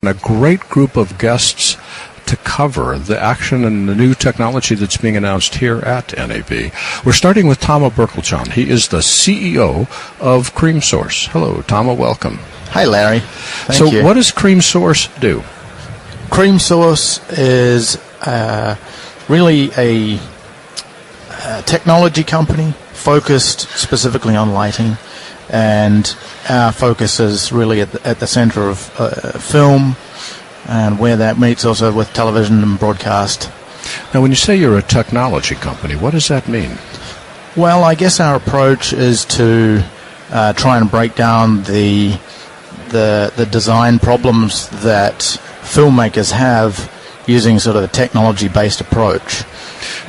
a great group of guests to cover the action and the new technology that's being announced here at NAB. We're starting with Tama Berkelchan. He is the CEO of CreamSource. Hello, Tama, welcome. Hi, Larry. Thank you. What does CreamSource do? CreamSource is really a technology company focused specifically on lighting, and our focus is really at the center of film, and where that meets also with television and broadcast. Now, when you say you're a technology company, what does that mean? Well, I guess our approach is to try and break down the design problems that filmmakers have using sort of a technology-based approach.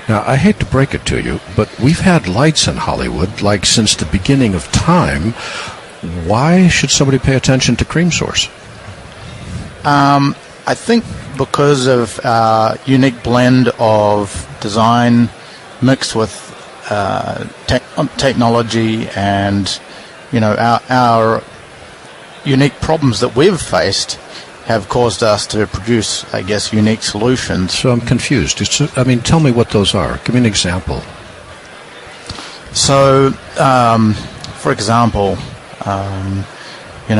Now, I hate to break it to you, but we've had lights in Hollywood, like, since the beginning of time. Why should somebody pay attention to CreamSource? I think because of our unique blend of design mixed with technology, and, you know, our unique problems that we've faced have caused us to produce, I guess, unique solutions. So I'm confused. Tell me what those are. Give me an example. So, for example,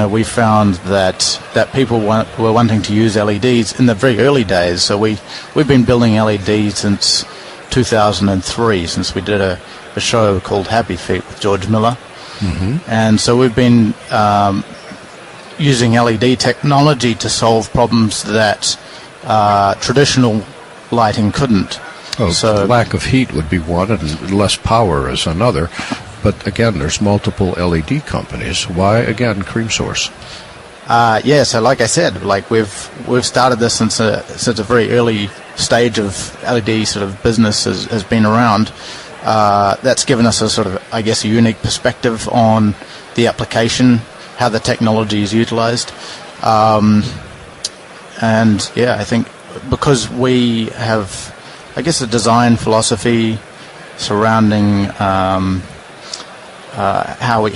we found that people were wanting to use LEDs in the very early days. So we've been building LEDs since 2003, since we did a show called Happy Feet with George Miller. Mm-hmm. And so we've been using LED technology to solve problems that traditional lighting couldn't. So lack of heat would be one, and less power is another. But again, there's multiple LED companies. Why, again, CreamSource? So like I said, we've started this since a very early stage of LED sort of business has been around. That's given us a sort of, I guess, a unique perspective on the application, how the technology is utilized. I think because we have, I guess, a design philosophy surrounding how we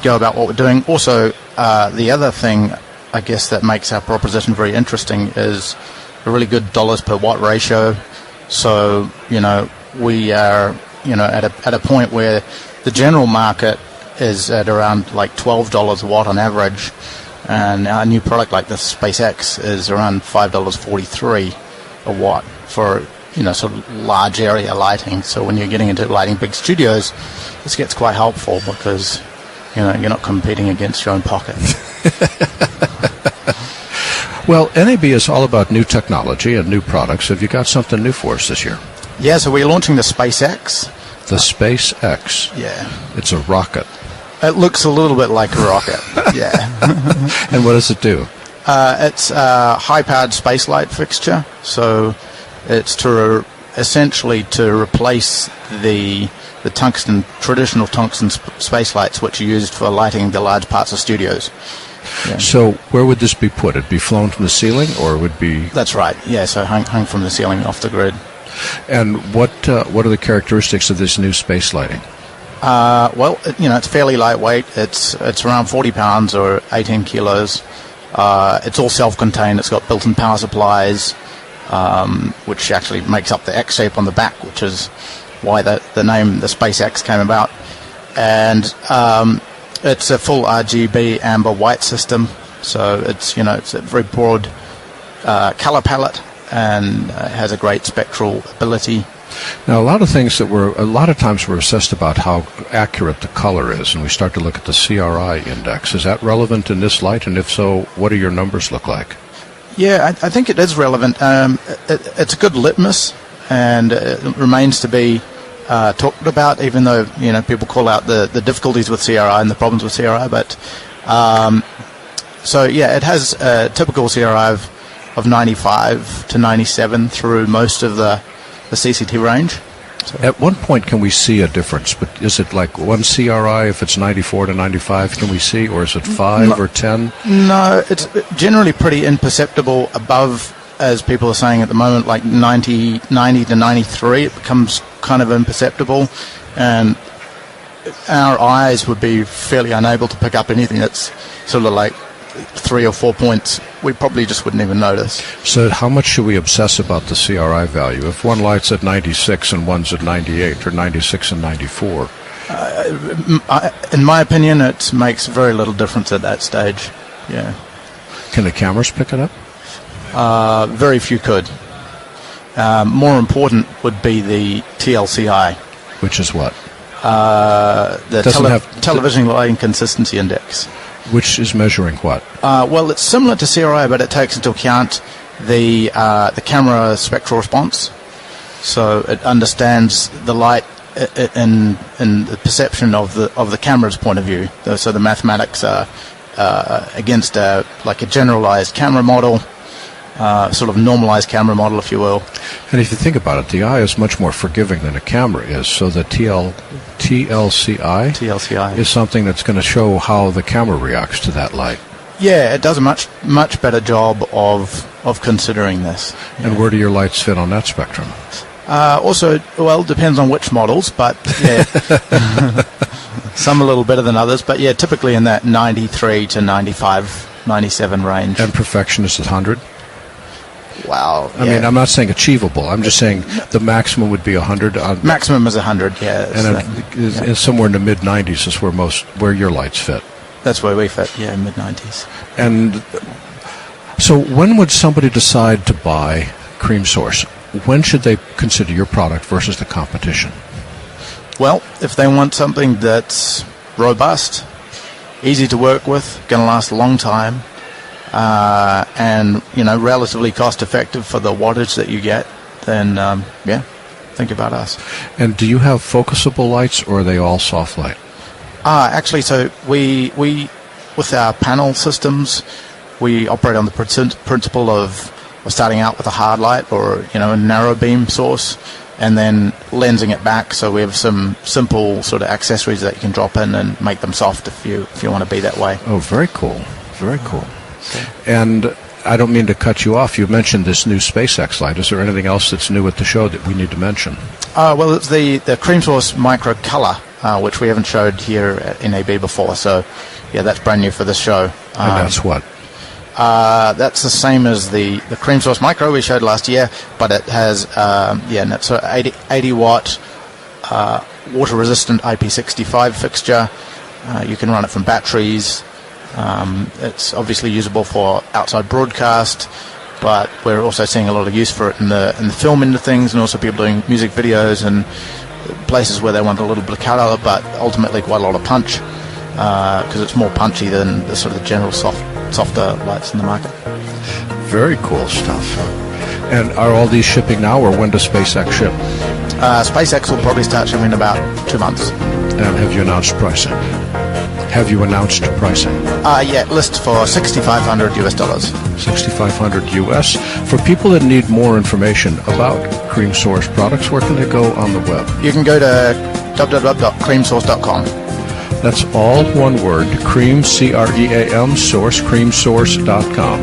go about what we're doing. Also, the other thing, I guess, that makes our proposition very interesting is a really good dollars per watt ratio. So, we are, at a point where the general market is at around like $12 a watt on average, and our new product like the SpaceX is around $5.43 a watt for sort of large area lighting. So when you're getting into lighting big studios, this gets quite helpful because you're not competing against your own pocket. Well, NAB is all about new technology and new products. Have you got something new for us this year? Yeah, so we're launching the SpaceX. The SpaceX? Yeah. It's a rocket. It looks a little bit like a rocket, yeah. And what does it do? It's a high-powered space light fixture, so it's essentially to replace the traditional tungsten space lights, which are used for lighting the large parts of studios. Yeah. So where would this be put? It'd be flown from the ceiling, or it would be... That's right, yeah, so hung from the ceiling off the grid. And what are the characteristics of this new space lighting? It's fairly lightweight. It's around 40 pounds or 18 kilos. It's all self-contained. It's got built-in power supplies, which actually makes up the X shape on the back, which is why the name, the SpaceX, came about. And it's a full RGB amber white system, so it's a very broad color palette, and has a great spectral ability. Now, a lot of times we're assessed about how accurate the color is, and we start to look at the CRI index. Is that relevant in this light? And if so, what do your numbers look like? Yeah, I think it is relevant. It's a good litmus, and it remains to be talked about, even though people call out the difficulties with CRI and the problems with CRI. But it has a typical CRI of 95 to 97 through most of the CCT range. So. At one point, can we see a difference? But is it like one CRI if it's 94 to 95? Can we see, or is it 5 or 10? No, it's generally pretty imperceptible above, as people are saying at the moment, like 90 to 93. It becomes kind of imperceptible, and our eyes would be fairly unable to pick up anything that's sort of like 3 or 4 points, we probably just wouldn't even notice. So how much should we obsess about the CRI value? If one light's at 96 and one's at 98, or 96 and 94? In my opinion, it makes very little difference at that stage. Yeah. Can the cameras pick it up? Very few could. More important would be the TLCI. Which is what? The television lighting consistency index. Which is measuring what? Well, it's similar to CRI, but it takes into account the camera spectral response. So it understands the light in the perception of the camera's point of view. So the mathematics are against like a generalized camera model, sort of normalized camera model, if you will. And if you think about it, the eye is much more forgiving than a camera is. So the TLCI is something that's going to show how the camera reacts to that light. Yeah, it does a much better job of considering this. And where do your lights fit on that spectrum? Also, well, depends on which models, but yeah, some a little better than others. But yeah, typically in that 93 to 95, 97 range. And perfection is 100? Wow. I mean, I'm not saying achievable. I'm just saying the maximum would be 100. Maximum is 100, yeah. And somewhere in the mid-90s is where your lights fit. That's where we fit, yeah, mid-90s. And so when would somebody decide to buy Cream Source? When should they consider your product versus the competition? Well, if they want something that's robust, easy to work with, going to last a long time, and relatively cost effective for the wattage that you get, then think about us. And do you have focusable lights, or are they all soft light? Actually, so we with our panel systems, we operate on the principle of starting out with a hard light or a narrow beam source, and then lensing it back. So we have some simple sort of accessories that you can drop in and make them soft if you want to be that way. Oh, very cool, very cool. Okay. And I don't mean to cut you off. You mentioned this new SpaceX light. Is there anything else that's new at the show that we need to mention? Well, it's the Cream Source Micro Color, which we haven't showed here at NAB before. So, yeah, that's brand new for this show. And that's what? That's the same as the Cream Source Micro we showed last year, but it has it's an 80 watt water resistant IP65 fixture. You can run it from batteries. It's obviously usable for outside broadcast, but we're also seeing a lot of use for it in the film end of things, and also people doing music videos and places where they want a little bit of color, but ultimately quite a lot of punch, because it's more punchy than the sort of general softer lights in the market. Very cool stuff. And are all these shipping now, or when does SpaceX ship? SpaceX will probably start shipping in about 2 months. And have you announced pricing? Yeah, list for $6,500 US. $6,500 US. For people that need more information about Cream Source products, where can they go on the web? You can go to www.creamsource.com. That's all one word, cream, C-R-E-A-M, source, creamsource.com.